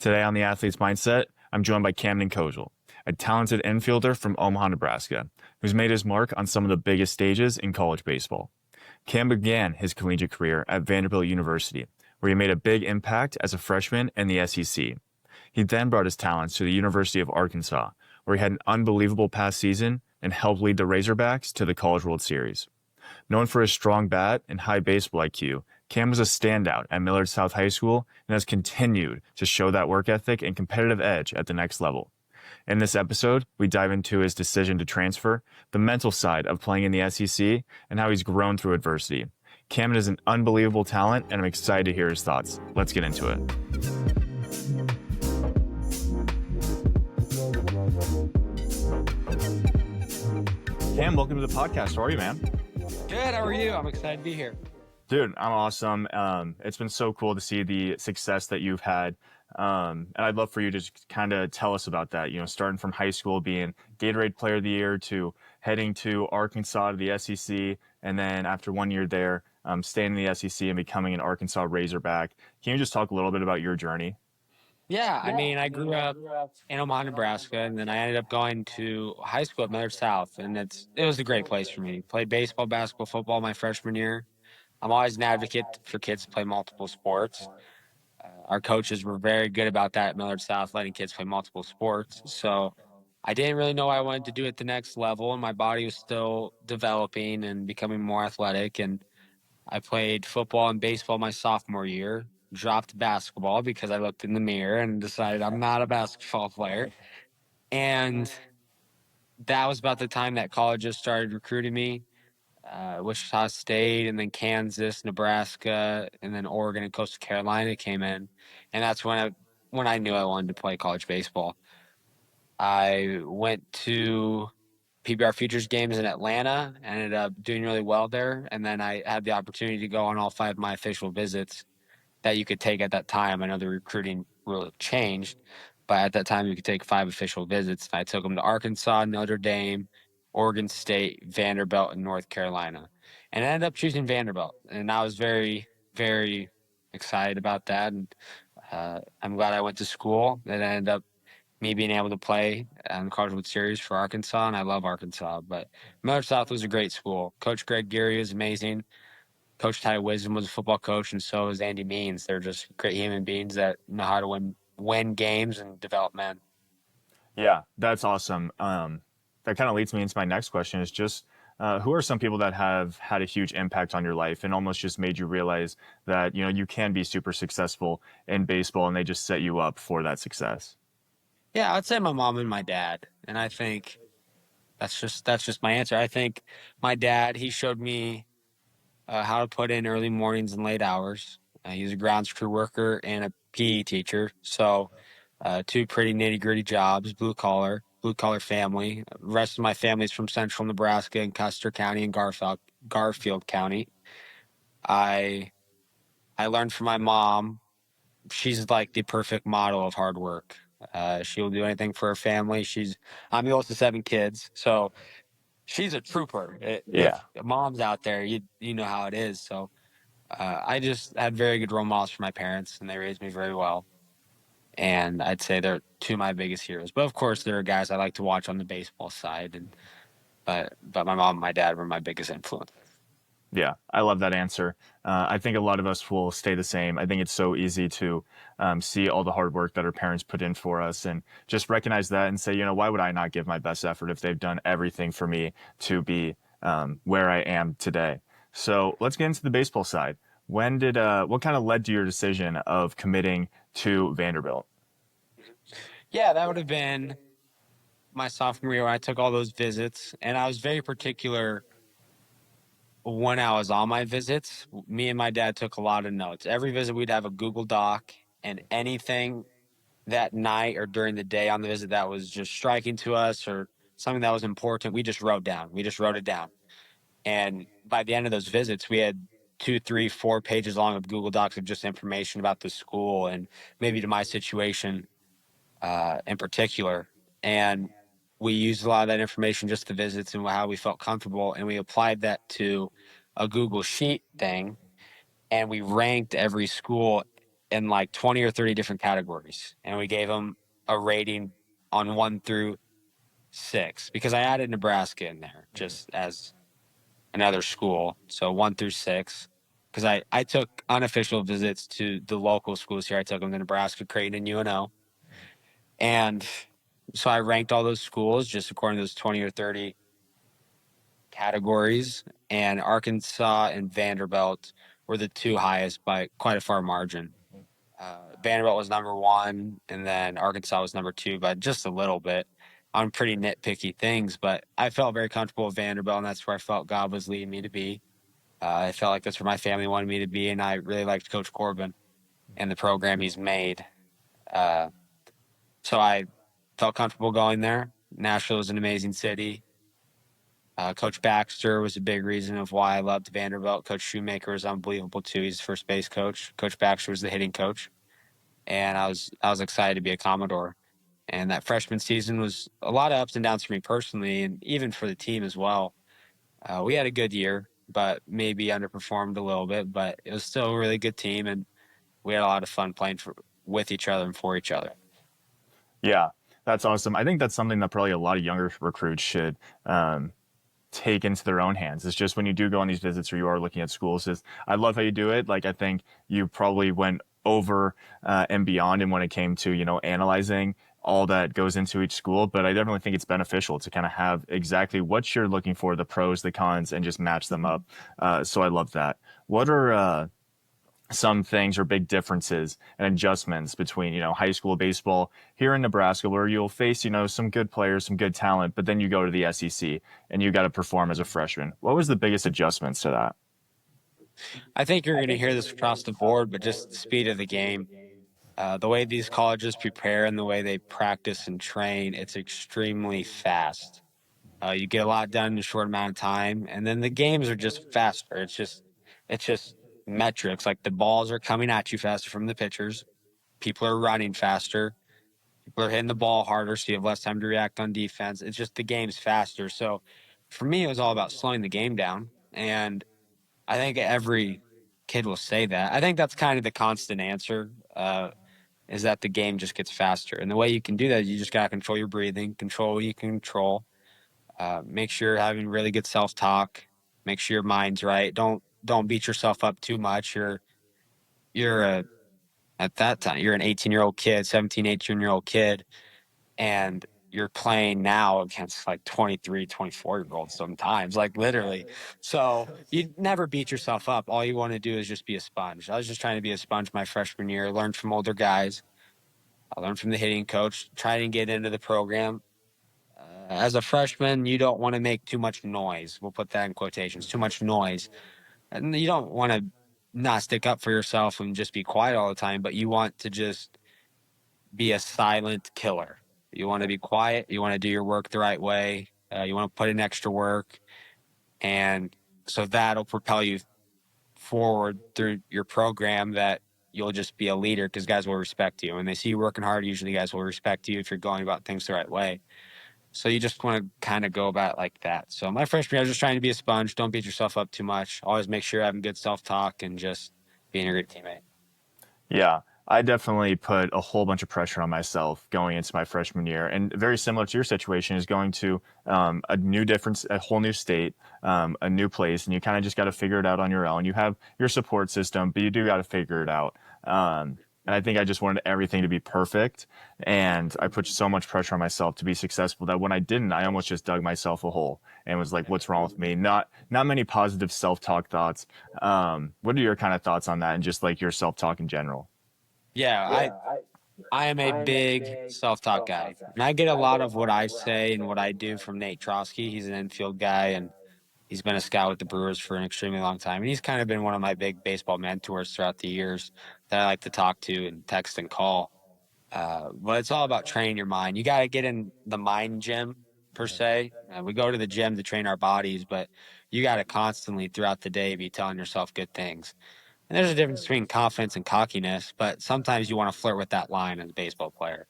Today on the Athlete's Mindset, I'm joined by Camden Kozeal, a talented infielder from Omaha, Nebraska, who's made his mark on some of the biggest stages in college baseball. Cam began his collegiate career at Vanderbilt University, where he made a big impact as a freshman in the SEC. He then brought his talents to the University of Arkansas, where he had an unbelievable past season and helped lead the Razorbacks to the College World Series. Known for his strong bat and high baseball IQ, Cam was a standout at Millard South High School and has continued to show that work ethic and competitive edge at the next level. In this episode, we dive into his decision to transfer, the mental side of playing in the SEC, and how he's grown through adversity. Cam is an unbelievable talent, and I'm excited to hear his thoughts. Let's get into it. Cam, welcome to the podcast. How are you, man? Good. How are you? I'm excited to be here. Dude, I'm awesome. It's been so cool to see the success that you've had. And I'd love for you to just kind of tell us about that, starting from high school, being Gatorade Player of the Year, to heading to Arkansas to the SEC. And then after 1 year there, staying in the SEC and becoming an Arkansas Razorback. Can you just talk a little bit about your journey? Yeah, I grew up in Omaha, Nebraska, and then I ended up going to high school at Millard South, and it was a great place for me. Played baseball, basketball, football my freshman year. I'm always an advocate for kids to play multiple sports. Our coaches were very good about that at Millard South, letting kids play multiple sports. So I didn't really know I wanted to do it the next level, and my body was still developing and becoming more athletic. And I played football and baseball my sophomore year, dropped basketball because I looked in the mirror and decided I'm not a basketball player. And that was about the time that colleges started recruiting me. Wichita State, and then Kansas, Nebraska, and then Oregon and Coastal Carolina came in, and that's when I knew I wanted to play college baseball. I went to PBR Futures games in Atlanta, ended up doing really well there, and then I had the opportunity to go on all 5 of my official visits that you could take at that time. I know the recruiting rule changed, but at that time you could take 5 official visits. I took them to Arkansas, Notre Dame, Oregon State, Vanderbilt, and North Carolina. And I ended up choosing Vanderbilt. And I was very, very excited about that. And I'm glad I went to school. That ended up me being able to play on the College World Series for Arkansas, and I love Arkansas. But Millard South was a great school. Coach Greg Geary was amazing. Coach Ty Wisdom was a football coach, and so is Andy Means. They're just great human beings that know how to win games and develop men. Yeah, that's awesome. That kind of leads me into my next question is just who are some people that have had a huge impact on your life and almost just made you realize that, you can be super successful in baseball and they just set you up for that success? Yeah, I'd say my mom and my dad. And I think that's just my answer. I think my dad, he showed me how to put in early mornings and late hours. He was a grounds crew worker and a PE teacher. So 2 pretty nitty-gritty jobs, blue collar family. The rest of my family's from central Nebraska and Custer County and Garfield County. I learned from my mom. She's like the perfect model of hard work. She will do anything for her family. I'm the oldest of 7 kids, so she's a trooper. Yeah. If mom's out there, you know how it is. So I just had very good role models for my parents, and they raised me very well. And I'd say they're 2 of my biggest heroes. But of course, there are guys I like to watch on the baseball side, but my mom and my dad were my biggest influence. Yeah, I love that answer. I think a lot of us will stay the same. I think it's so easy to see all the hard work that our parents put in for us and just recognize that and say, why would I not give my best effort if they've done everything for me to be where I am today? So let's get into the baseball side. What kind of led to your decision of committing to Vanderbilt? Yeah, that would have been my sophomore year when I took all those visits, and I was very particular when I was on my visits. Me and my dad took a lot of notes. Every visit, we'd have a Google Doc, and anything that night or during the day on the visit that was just striking to us or something that was important, we just wrote it down. And by the end of those visits, we had 2, 3, 4 pages long of Google Docs of just information about the school and maybe to my situation in particular. And we used a lot of that information, just the visits and how we felt comfortable. And we applied that to a Google Sheet thing. And we ranked every school in like 20 or 30 different categories. And we gave them a rating on 1 through 6 because I added Nebraska in there just as another school. So 1 through 6. Because I took unofficial visits to the local schools here. I took them to Nebraska, Creighton, and UNO. And so I ranked all those schools just according to those 20 or 30 categories. And Arkansas and Vanderbilt were the two highest by quite a far margin. Vanderbilt was number one, and then Arkansas was number two, but just a little bit on pretty nitpicky things. But I felt very comfortable with Vanderbilt, and that's where I felt God was leading me to be. I felt like that's where my family wanted me to be, and I really liked Coach Corbin and the program he's made. Uh, so I felt comfortable going there. Nashville is an amazing city. Coach Baxter was a big reason of why I loved Vanderbilt. Coach Shoemaker was unbelievable too. He's the first base coach. Coach Baxter was the hitting coach, and I was excited to be a Commodore. And that freshman season was a lot of ups and downs for me personally, and even for the team as well. We had a good year, but maybe underperformed a little bit. But it was still a really good team, and we had a lot of fun playing with each other and for each other. Yeah, that's awesome. I think that's something that probably a lot of younger recruits should take into their own hands. It's just when you do go on these visits or you are looking at schools, is I love how you do it. Like I think you probably went over and beyond and when it came to, analyzing all that goes into each school. But I definitely think it's beneficial to kind of have exactly what you're looking for, the pros, the cons, and just match them up. So I love that. What are some things or big differences and adjustments between high school baseball here in Nebraska where you'll face some good players, some good talent, but then you go to the SEC and you got to perform as a freshman? What was the biggest adjustments to that? I think you're going to hear this across the board, but just the speed of the game. The way these colleges prepare and the way they practice and train, it's extremely fast. You get a lot done in a short amount of time, and then the games are just faster. It's just metrics. Like the balls are coming at you faster from the pitchers. People are running faster. People are hitting the ball harder, so you have less time to react on defense. It's just the game's faster. So for me, it was all about slowing the game down, and I think every kid will say that. I think that's kind of the constant answer. Is that the game just gets faster. And the way you can do that, you just got to control your breathing, control what you can control. Make sure you're having really good self-talk. Make sure your mind's right. Don't beat yourself up too much. You're at that time, you're an 18-year-old kid, 17, 18-year-old kid, and you're playing now against like 23, 24-year-olds sometimes, like literally. So you never beat yourself up. All you want to do is just be a sponge. I was just trying to be a sponge my freshman year, learn from older guys. I learned from the hitting coach, try and get into the program. As a freshman, you don't want to make too much noise. We'll put that in quotations, too much noise. And you don't want to not stick up for yourself and just be quiet all the time, but you want to just be a silent killer. You want to be quiet. You want to do your work the right way. You want to put in extra work. And so that'll propel you forward through your program that you'll just be a leader because guys will respect you. When they see you working hard, usually guys will respect you if you're going about things the right way. So you just want to kind of go about it like that. So my freshman year, I was just trying to be a sponge. Don't beat yourself up too much. Always make sure you're having good self-talk and just being a great teammate. Yeah, I definitely put a whole bunch of pressure on myself going into my freshman year, and very similar to your situation is going to a whole new state, a new place, and you kind of just got to figure it out on your own. You have your support system, but you do got to figure it out. And I think I just wanted everything to be perfect, and I put so much pressure on myself to be successful that when I didn't, I almost just dug myself a hole and was like, "What's wrong with me?" Not many positive self-talk thoughts. What are your kind of thoughts on that, and just like your self-talk in general? Yeah, I am a big self-talk guy. And I get a lot of what I say and what I do from Nate Trosky. He's an infield guy and he's been a scout with the Brewers for an extremely long time. And he's kind of been one of my big baseball mentors throughout the years that I like to talk to and text and call. But it's all about training your mind. You got to get in the mind gym per se. We go to the gym to train our bodies, but you got to constantly throughout the day be telling yourself good things. And there's a difference between confidence and cockiness, but sometimes you want to flirt with that line as a baseball player.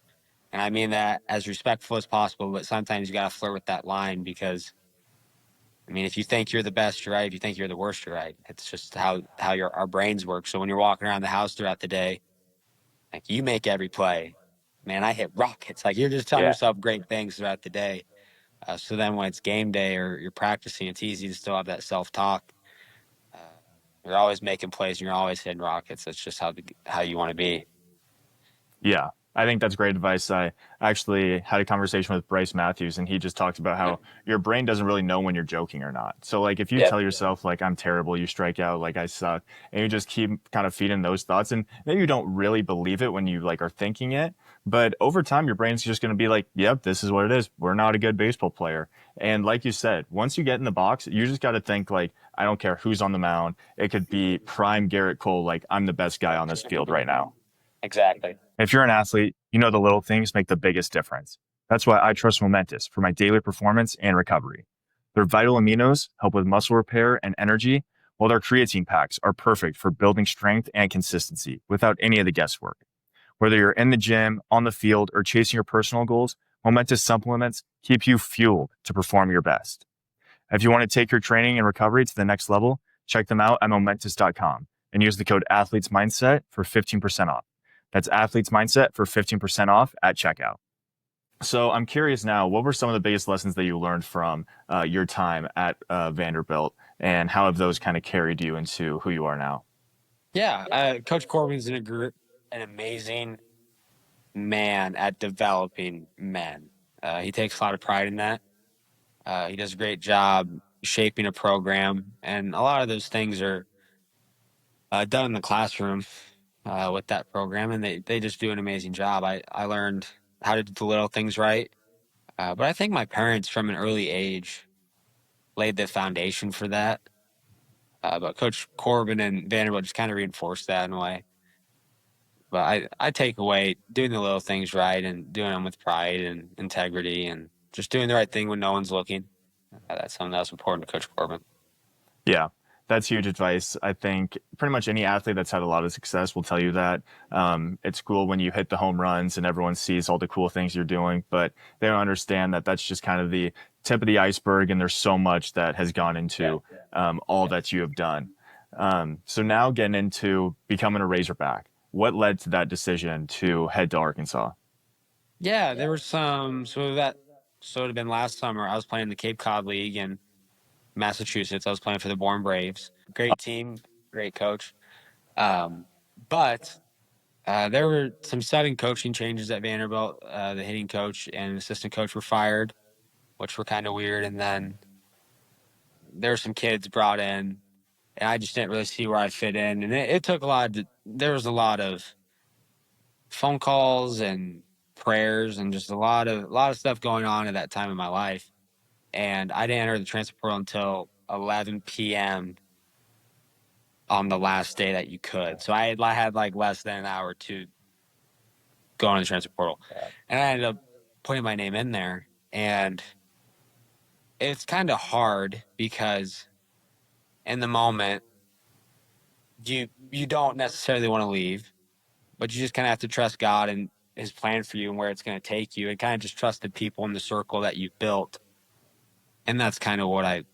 And I mean that as respectful as possible, but sometimes you got to flirt with that line because, I mean, if you think you're the best, you're right. If you think you're the worst, you're right. It's just how our brains work. So when you're walking around the house throughout the day, Like, you make every play. Man, I hit rockets. Like, you're just telling Yeah. yourself great things throughout the day. So then when it's game day or you're practicing, it's easy to still have that self-talk. Uh, you're always making plays and you're always hitting rockets. That's just how you want to be. Yeah, I think that's great advice. I actually had a conversation with Bryce Matthews, and he just talked about how your brain doesn't really know when you're joking or not. So, like, if you Yeah, tell yourself, like, I'm terrible, you strike out, like, I suck, and you just keep kind of feeding those thoughts, and maybe you don't really believe it when you, like, are thinking it, but over time, your brain's just going to be like, yep, this is what it is. We're not a good baseball player. And like you said, once you get in the box, you just got to think, like, I don't care who's on the mound. It could be prime Garrett Cole, like, I'm the best guy on this field right now. exactly. If you're an athlete, you know the little things make the biggest difference. That's why I trust Momentous for my daily performance and recovery. Their vital aminos help with muscle repair and energy, while their creatine packs are perfect for building strength and consistency without any of the guesswork. Whether you're in the gym, on the field, or chasing your personal goals, Momentous supplements keep you fueled to perform your best. If you want to take your training and recovery to the next level, check them out at momentous.com and use the code Athletesmindset for 15% off. That's Athletesmindset for 15% off at checkout. So I'm curious now, what were some of the biggest lessons that you learned from your time at Vanderbilt, and how have those kind of carried you into who you are now? Yeah, Coach Corbin's an amazing man at developing men. He takes a lot of pride in that. He does a great job shaping a program, and a lot of those things are done in the classroom with that program, and they just do an amazing job. I learned how to do the little things right, but I think my parents from an early age laid the foundation for that. But Coach Corbin and Vanderbilt just kind of reinforced that in a way. But I take away doing the little things right and doing them with pride and integrity and just doing the right thing when no one's looking. That's something that's important to Coach Corbin. Yeah, that's huge advice. I think pretty much any athlete that's had a lot of success will tell you that. It's cool when you hit the home runs and everyone sees all the cool things you're doing, but they don't understand that that's just kind of the tip of the iceberg, and there's so much that has gone into all that you have done. So now getting into becoming a Razorback, what led to that decision to head to Arkansas? Yeah, there were some. So it would have been last summer. I was playing the Cape Cod League in Massachusetts. I was playing for the Bourne Braves. Great team, great coach. Um, but there were some sudden coaching changes at Vanderbilt. The hitting coach and assistant coach were fired, which were kind of weird. And then there were some kids brought in, and I just didn't really see where I fit in. And it took a lot. There was a lot of phone calls and prayers and just a lot of stuff going on at that time in my life. And I didn't enter the transfer portal until 11 p.m. on the last day that you could. So I had like less than an hour to go on the transfer portal, and I ended up putting my name in there. And it's kind of hard because in the moment you don't necessarily want to leave, but you just kind of have to trust God and His plan for you and where it's going to take you, and kind of just trust the people in the circle that you've built. And that's kind of what I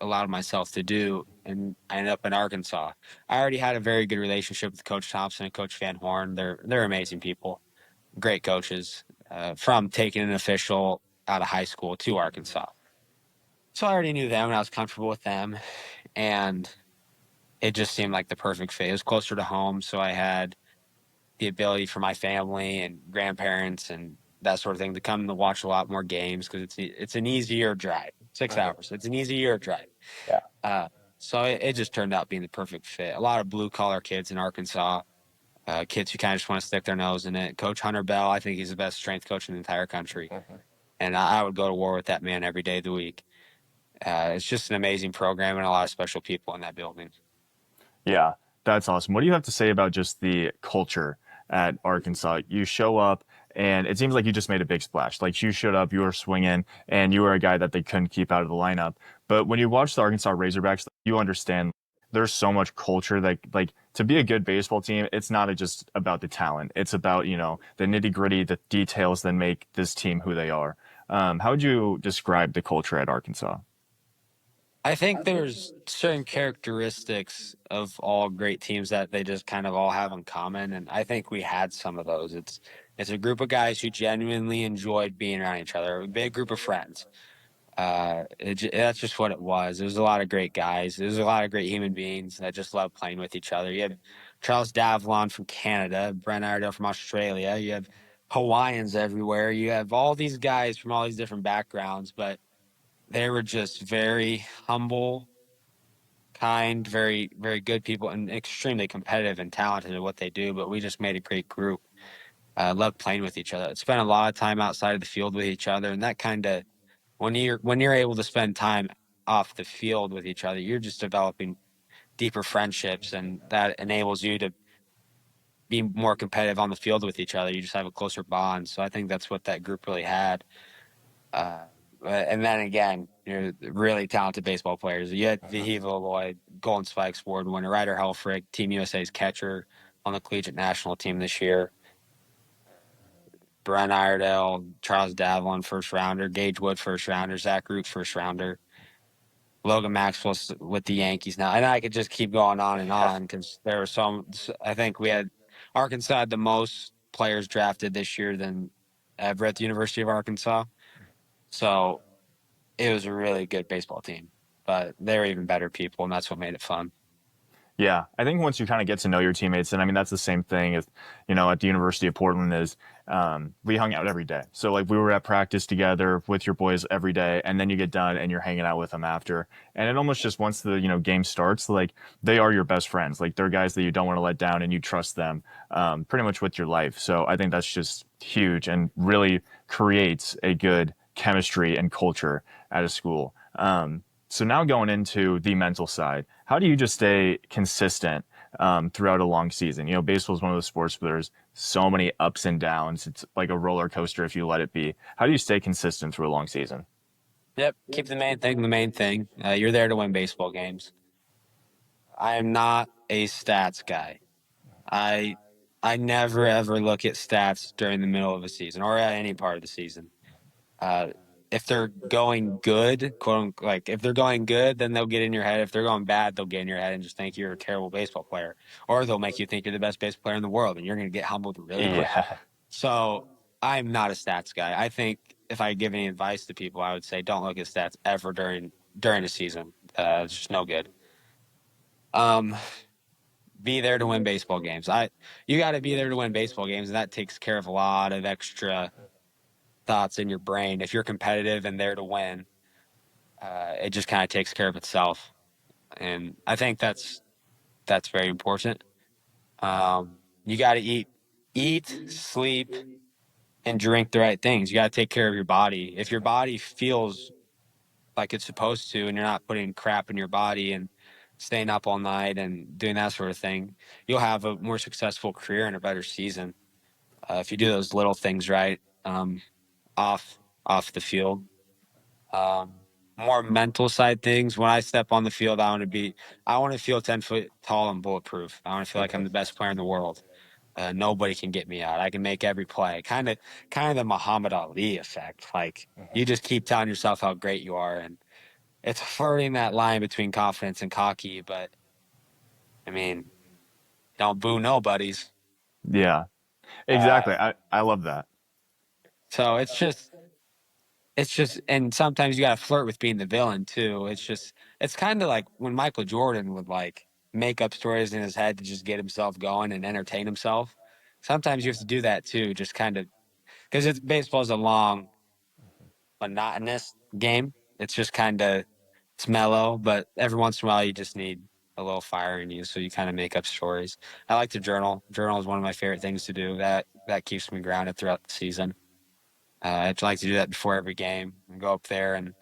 allowed myself to do. And I ended up in Arkansas. I already had a very good relationship with Coach Thompson and Coach Van Horn. They're amazing people, great coaches. From taking an official out of high school to Arkansas, so I already knew them and I was comfortable with them, and it just seemed like the perfect fit. It was closer to home, so I had the ability for my family and grandparents and that sort of thing to come to watch a lot more games because it's an easier drive, 6 hours. It's an easier drive. Yeah. Uh, so it just turned out being the perfect fit. A lot of blue collar kids in Arkansas, kids who kind of just want to stick their nose in it. Coach Hunter Bell, I think he's the best strength coach in the entire country, and I would go to war with that man every day of the week. It's just an amazing program and a lot of special people in that building. Yeah, that's awesome. What do you have to say about just the culture at Arkansas? You show up, and it seems like you just made a big splash. Like, you showed up, you were swinging, and you were a guy that they couldn't keep out of the lineup. But when you watch the Arkansas Razorbacks, you understand there's so much culture that, like, to be a good baseball team, it's not just about the talent. It's about, the nitty gritty, the details that make this team who they are. How would you describe the culture at Arkansas? I think there's certain characteristics of all great teams that they just kind of all have in common, and I think we had some of those. It's a group of guys who genuinely enjoyed being around each other, a big group of friends. That's just what it was. There was a lot of great guys. There was a lot of great human beings that just loved playing with each other. You have Charles Davlon from Canada, Brent Iredale from Australia. You have Hawaiians everywhere. You have all these guys from all these different backgrounds, but they were just very humble, kind, very, very good people, and extremely competitive and talented at what they do. But we just made a great group. Loved playing with each other. Spent a lot of time outside of the field with each other, and that kind of when you're able to spend time off the field with each other, you're just developing deeper friendships, and that enables you to be more competitive on the field with each other. You just have a closer bond. So I think that's what that group really had. Uh, and then again, really talented baseball players. You had Vihivo Lloyd, Golden Spikes Award winner, Ryder Helfrich, Team USA's catcher on the collegiate national team this year. Brent Iredale, Charles Davlin, first rounder, Gage Wood, first rounder, Zach Root, first rounder. Logan Maxwell's with the Yankees now, and I could just keep going on and on because there were some. I think we had Arkansas had the most players drafted this year than ever at the University of Arkansas. So it was a really good baseball team, but they were even better people, and that's what made it fun. Yeah, I think once you kind of get to know your teammates, and I mean that's the same thing as at the University of Portland is we hung out every day. So like we were at practice together with your boys every day, and then you get done and you're hanging out with them after. And it almost just once the game starts, like they are your best friends. Like they're guys that you don't want to let down, and you trust them pretty much with your life. So I think that's just huge and really creates a good chemistry and culture at a school. So now going into the mental side, how do you just stay consistent throughout a long season? Baseball is one of those sports where there's so many ups and downs. It's like a roller coaster if you let it be. How do you stay consistent through a long season? Yep, keep the main thing the main thing. You're there to win baseball games. I am not a stats guy. I I never ever look at stats during the middle of a season or at any part of the season. Uh, if they're going good, quote unquote, like if they're going good, then they'll get in your head. If they're going bad, they'll get in your head and just think you're a terrible baseball player, or they'll make you think you're the best baseball player in the world, and you're going to get humbled really quick. Yeah. So I'm not a stats guy. I think if I give any advice to people, I would say don't look at stats ever during a season. It's just no good. Um, be there to win baseball games. You got to be there to win baseball games, and that takes care of a lot of extra thoughts in your brain. If you're competitive and there to win, it just kind of takes care of itself. And I think that's very important. You got to eat, sleep, and drink the right things. You got to take care of your body. If your body feels like it's supposed to, and you're not putting crap in your body and staying up all night and doing that sort of thing, you'll have a more successful career and a better season if you do those little things right off off the field. Um, More mental side things. When I step on the field, I want to feel 10 foot tall and bulletproof. I want to feel like I'm the best player in the world. Nobody can get me out. I can make every play. Kind of the Muhammad Ali effect. Like you just keep telling yourself how great you are, and it's flirting that line between confidence and cocky. But I mean, don't boo nobodies. Yeah, Uh, exactly. I love that. so it's just, and sometimes you got to flirt with being the villain too. It's kind of like when Michael Jordan would like make up stories in his head to just get himself going and entertain himself. Sometimes you have to do that too, just kind of because baseball is a long, monotonous game. It's just kind of it's mellow, but every once in a while you just need a little fire in you, so you kind of make up stories. I like to journal. Journal is one of my favorite things to do. That keeps me grounded throughout the season. I like to do that before every game and go up there and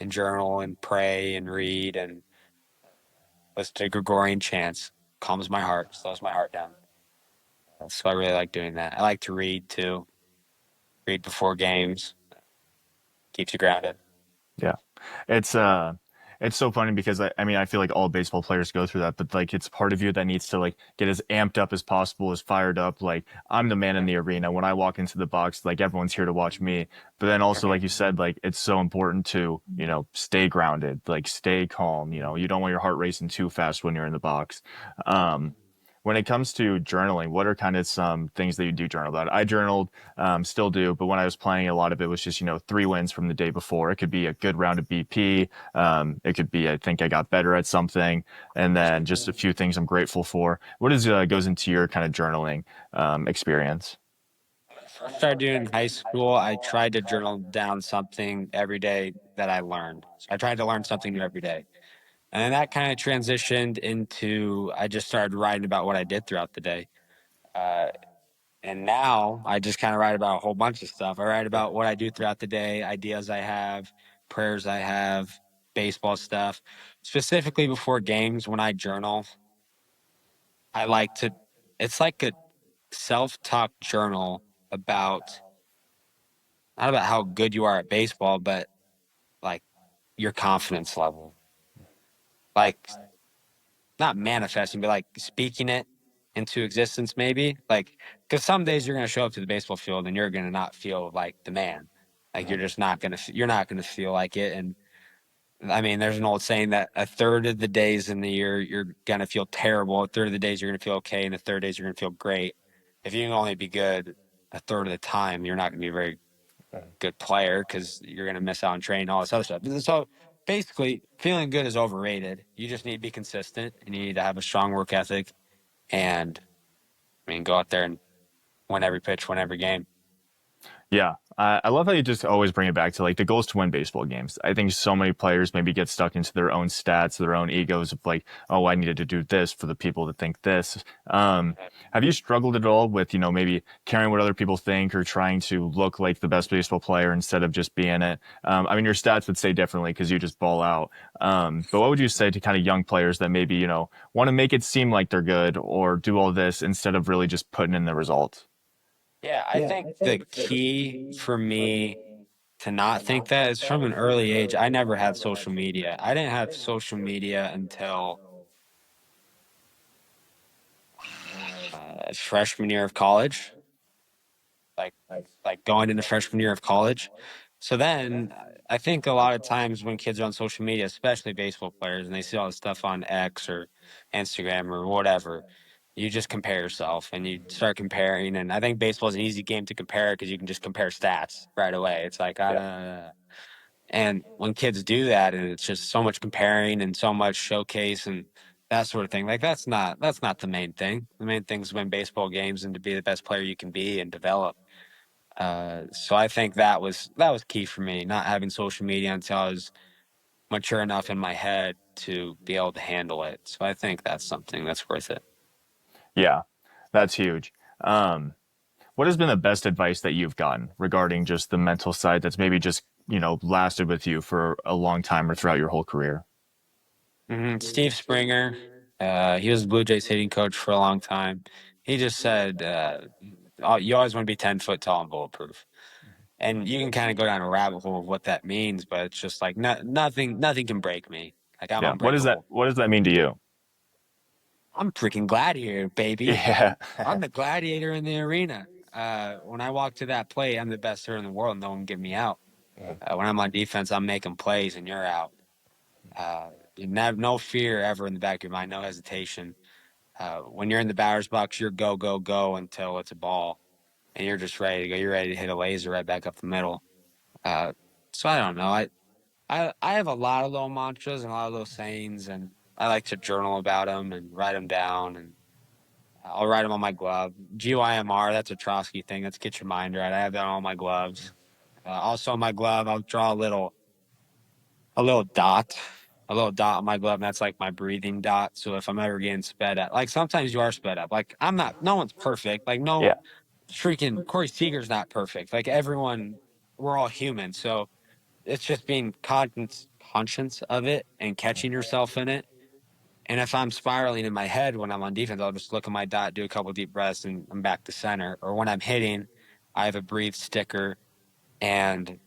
journal and pray and read and listen to Gregorian chants. Calms my heart, slows my heart down. So I really like doing that. I like to read too. Read before games keeps you grounded. Yeah. It's It's so funny because I mean, I feel like all baseball players go through that, but like it's part of you that needs to like get as amped up as possible, as fired up. Like I'm the man in the arena. When I walk into the box, like everyone's here to watch me. But then also, like you said, like it's so important to, stay grounded, like stay calm. You don't want your heart racing too fast when you're in the box. Um, when it comes to journaling, what are kind of some things that you do journal about? I journaled, still do, but when I was playing, a lot of it was just, 3 wins from the day before. It could be a good round of BP. It could be, I think I got better at something, and then just a few things I'm grateful for. What is goes into your kind of journaling experience? I started doing in high school, I tried to journal down something every day that I learned. So I tried to learn something new every day. And then that kind of transitioned into I just started writing about what I did throughout the day. Uh, and now I just kind of write about a whole bunch of stuff. I write about what I do throughout the day, ideas I have, prayers I have, baseball stuff. Specifically before games, when I journal, I like to, it's like a self talk journal about, not about how good you are at baseball, but like your confidence level. Like not manifesting, but like speaking it into existence, maybe. Like, because some days you're going to show up to the baseball field and you're going to not feel like the man. Like you're just not going to, you're not going to feel like it. And I mean, there's an old saying that a third of the days in the year you're going to feel terrible. A third of the days you're going to feel okay, and a third of the days you're going to feel great. If you can only be good a third of the time, you're not going to be a very good player because you're going to miss out on training, all this other stuff. So basically, feeling good is overrated. You just need to be consistent and you need to have a strong work ethic and, I mean, go out there and win every pitch, win every game. Yeah, I love how you just always bring it back to like the goal is to win baseball games. I think so many players maybe get stuck into their own stats, their own egos of like, oh, I needed to do this for the people that think this. Have you struggled at all with, maybe caring what other people think or trying to look like the best baseball player instead of just being it? I mean, your stats would say differently because you just ball out. But what would you say to kind of young players that maybe, want to make it seem like they're good or do all this instead of really just putting in the results? Yeah, I think the key for me to not think that is from an early age. I never had social media. I didn't have social media until freshman year of college, like like going into freshman year of college. So then I think a lot of times when kids are on social media, especially baseball players, and they see all this stuff on X or Instagram or whatever, you just compare yourself and you start comparing. And I think baseball is an easy game to compare because you can just compare stats right away. It's like, and when kids do that, and it's just so much comparing and so much showcase and that sort of thing, like that's not the main thing. The main thing is to win baseball games and to be the best player you can be and develop. So I think that was key for me, not having social media until I was mature enough in my head to be able to handle it. So I think that's something that's worth it. Yeah, that's huge. Um, what has been the best advice that you've gotten regarding just the mental side that's maybe just, lasted with you for a long time or throughout your whole career? Steve Springer, he was the Blue Jays hitting coach for a long time. He just said, you always want to be 10 foot tall and bulletproof. And you can kind of go down a rabbit hole of what that means, but it's just like nothing can break me. Like I'm Yeah. unbreakable. What does that mean to you? I'm freaking gladiator, baby. Yeah. I'm the gladiator in the arena. When I walk to that plate, I'm the best hitter in the world. No one can get me out. When I'm on defense, I'm making plays and you're out. You have no fear ever in the back of your mind, no hesitation. When you're in the batter's box, you're go, go, go until it's a ball. And you're just ready to go. You're ready to hit a laser right back up the middle. Uh, so I don't know. I have a lot of little mantras and a lot of little sayings, and I like to journal about them and write them down. And I'll write them on my glove. GYMR, that's a Trotsky thing. That's get your mind right. I have that on all my gloves. Also on my glove, I'll draw a little dot, a little dot on my glove. And that's like my breathing dot. So if I'm ever getting sped up, like sometimes you are sped up. Like I'm not. No one's perfect. Like no Yeah. freaking Corey Seager's not perfect. Like everyone, we're all human. So it's just being conscious of it and catching yourself in it. And if I'm spiraling in my head when I'm on defense, I'll just look at my dot, do a couple deep breaths, and I'm back to center. Or when I'm hitting, I have a breathe sticker and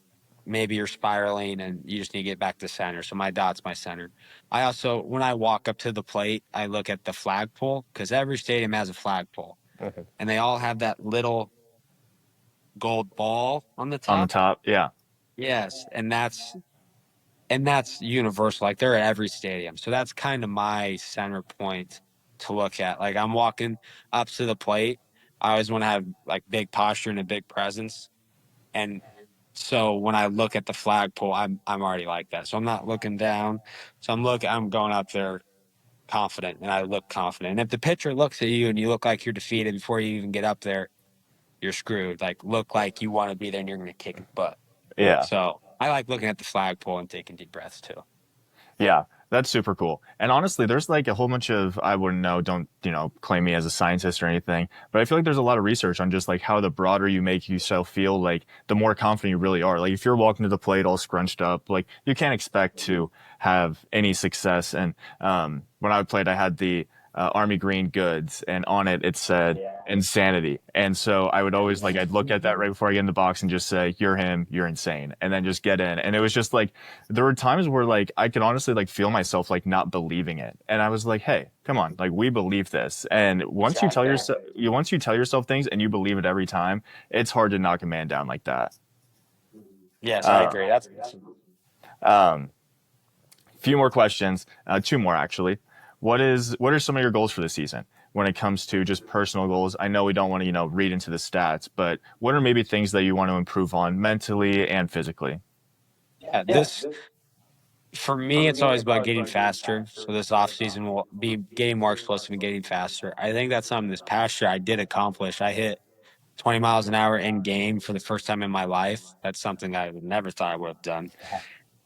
maybe you're spiraling and you just need to get back to center. So my dot's my center. I also, when I walk up to the plate, I look at the flagpole because every stadium has a flagpole and they all have that little gold ball on the On the top. top. Yeah. Yes. And that's universal. Like they're at every stadium. So that's kind of my center point to look at. Like I'm walking up to the plate. I always want to have like big posture and a big presence. And so when I look at the flagpole, I'm already like that. So I'm not looking down. So I'm going up there confident and I look confident. And if the pitcher looks at you and you look like you're defeated before you even get up there, you're screwed. Like look like you want to be there and you're gonna kick his butt. Yeah. So I like looking at the flagpole and taking deep breaths too. Yeah, that's super cool. And honestly, there's like a whole bunch of, I wouldn't know, don't, claim me as a scientist or anything, but I feel like there's a lot of research on just like how the broader you make yourself feel, like the more confident you really are. Like if you're walking to the plate all scrunched up, like you can't expect to have any success. And when I played, I had the Army Green goods, and on it, it said insanity. And so I would always like, I'd look at that right before I get in the box and just say, you're him, you're insane. And then just get in. And it was just like, there were times where like I could honestly like feel myself like not believing it. And I was like, hey, come on, like we believe this. And once you tell yourself things and you believe it every time, it's hard to knock a man down like that. Yes, I Uh, agree. That's um, few more questions, two more actually. What are some of your goals for the season when it comes to just personal goals? I know we don't want to, read into the stats, but what are maybe things that you want to improve on mentally and physically? yeah. This for me, it's always about getting faster. So this off season will be getting more explosive and getting faster. I think that's something this past year I did accomplish. I hit 20 miles an hour in game for the first time in my life. That's something I would never thought I would have done.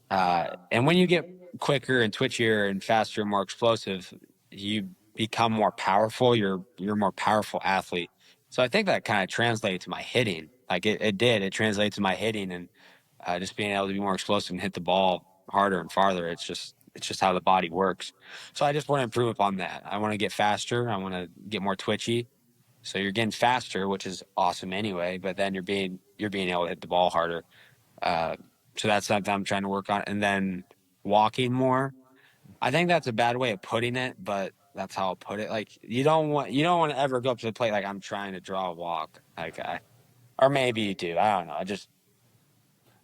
And when you get quicker and twitchier and faster and more explosive, you become more powerful. You're a more powerful athlete. So I think that kind of translated to my hitting. Like it did. It translated to my hitting and just being able to be more explosive and hit the ball harder and farther. It's just how the body works. So I just want to improve upon that. I want to get faster. I want to get more twitchy. So you're getting faster, which is awesome anyway. But then you're being able to hit the ball harder. Uh, so that's something I'm trying to work on. And then walking more. I think that's a bad way of putting it, but that's how I'll put it. Like you don't want to ever go up to the plate like I'm trying to draw a walk. Like or maybe you do. I don't know.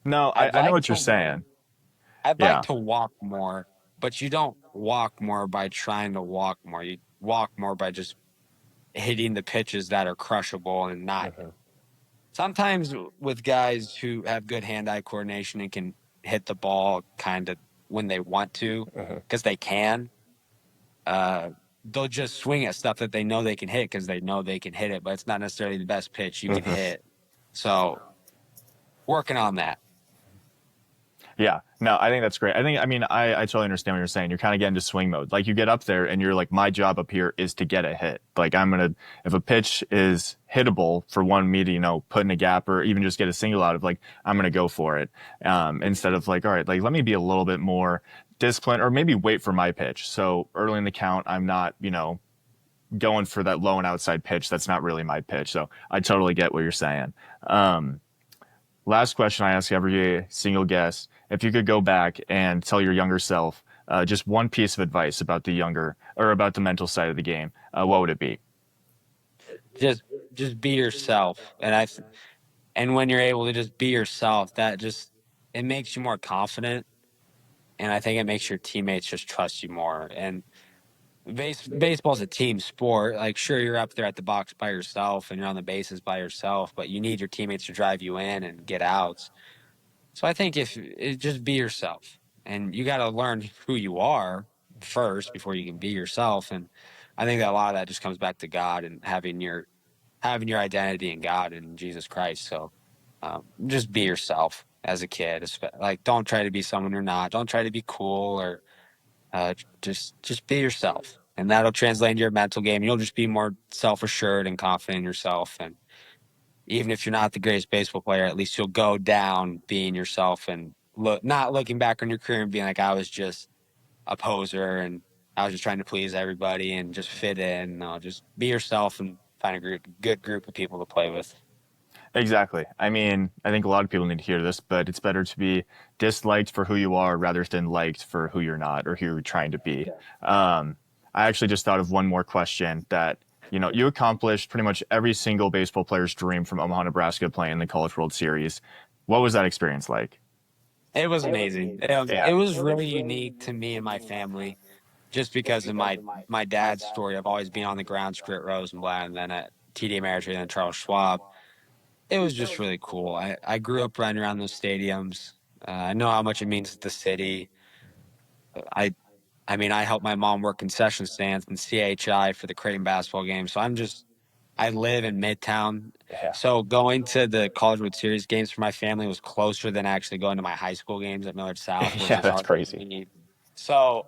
No, I'd I know like what you're to saying. I'd like Yeah. to walk more, but you don't walk more by trying to walk more. You walk more by just hitting the pitches that are crushable and not. Sometimes with guys who have good hand-eye coordination and can hit the ball kind of when they want to, because they can, uh, they'll just swing at stuff that they know they can hit because they know they can hit it, but it's not necessarily the best pitch you can hit. So working on that. Yeah, no, I think that's great. I mean, I totally understand what you're saying. You're kind of getting to swing mode. Like you get up there and you're like, my job up here is to get a hit. Like if a pitch is hittable for one me to, put in a gap or even just get a single out of, like, I'm going to go for it. Instead of like, all right, like, let me be a little bit more disciplined or maybe wait for my pitch. So early in the count, I'm not, going for that low and outside pitch. That's not really my pitch. So I totally get what you're saying. Um, Last question I ask every single guest. If you could go back and tell your younger self just one piece of advice about about the mental side of the game, what would it be? Just be yourself. And when you're able to just be yourself, it makes you more confident. And I think it makes your teammates just trust you more. And baseball's a team sport. Like, sure, you're up there at the box by yourself and you're on the bases by yourself, but you need your teammates to drive you in and get outs. So I think if it just be yourself, and you got to learn who you are first before you can be yourself. And I think that a lot of that just comes back to God and having your identity in God and Jesus Christ. So just be yourself as a kid. Like, don't try to be someone you're not. Don't try to be cool or just be yourself, and that'll translate into your mental game. You'll just be more self assured and confident in yourself. And even if you're not the greatest baseball player, at least you'll go down being yourself and not looking back on your career and being like, I was just a poser and I was just trying to please everybody and just fit in. No, just be yourself and find a good group of people to play with. Exactly. I mean, I think a lot of people need to hear this, but it's better to be disliked for who you are rather than liked for who you're not or who you're trying to be. Um, I actually just thought of one more question that, you accomplished pretty much every single baseball player's dream from Omaha, Nebraska playing in the College World Series. What was that experience like? It was amazing. It Yeah. was really unique to me and my family, just because of my dad's story of always being on the grounds, Grit Rosenblatt, and then at TD Ameritrade and then Charles Schwab. It was just really cool. I grew up running around those stadiums. I know how much it means to the city. I I mean, I helped my mom work concession stands and CHI for the Creighton basketball game. So I live in Midtown. Yeah. So going to the College World Series games for my family was closer than actually going to my high school games at Millard South, where it Yeah, was that's hard to crazy. meet. So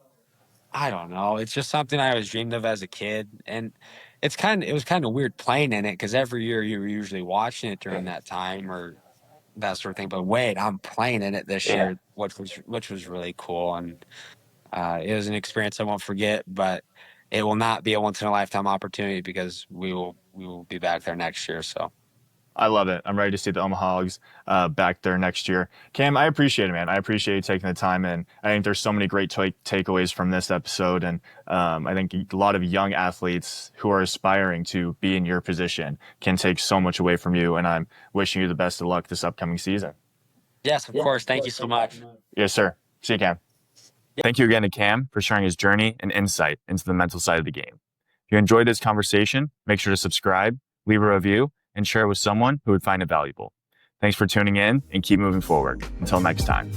I don't know. It's just something I always dreamed of as a kid. And it was kind of weird playing in it because every year you were usually watching it during that time or that sort of thing. But wait, I'm playing in it this Yeah. year, which was really cool. And it was an experience I won't forget, but it will not be a once in a lifetime opportunity because we will be back there next year. So I love it. I'm ready to see the Omaha Hogs back there next year. Cam, I appreciate it, man. I appreciate you taking the time, and I think there's so many great takeaways from this episode. And I think a lot of young athletes who are aspiring to be in your position can take so much away from you. And I'm wishing you the best of luck this upcoming season. yes, of course. Thank you so much. Yes, sir. See you, Cam. Thank you again to Cam for sharing his journey and insight into the mental side of the game. If you enjoyed this conversation, make sure to subscribe, leave a review, and share it with someone who would find it valuable. Thanks for tuning in and keep moving forward. Until next time.